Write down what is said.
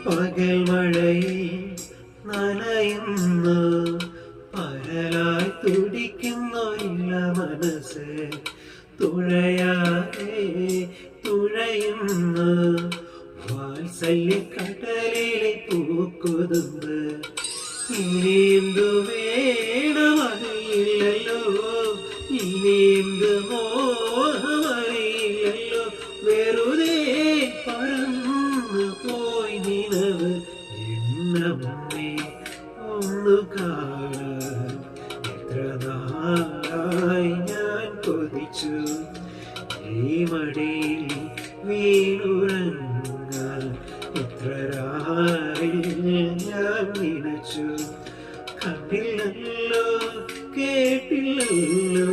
പകൽ മഴയിൽ നനയുന്നു പരലായി തുടിക്കുന്നൊരില്ല മനസ്സ് തുഴയുന്നു വാത്സല്യക്കടലിലെ പൂക്കുതുമ്പ് ഇനിയെന്തു വേണമറിയില്ലല്ലോ ഇനിയെന്ത് മോഹമറിയില്ലല്ലോ വെറുതെ പറന്നു പോയി നിലവ് എന്നമ്മേ ഒന്നു കാണാൻ എത്ര നാളായി ഞാൻ കൊതിച്ചു ഈ മടിയിൽ വീണുറങ്ങാൻ എത്ര രാവിൽ ഞാൻ നിനച്ചു കണ്ടില്ലല്ലോ കേട്ടില്ലല്ലോ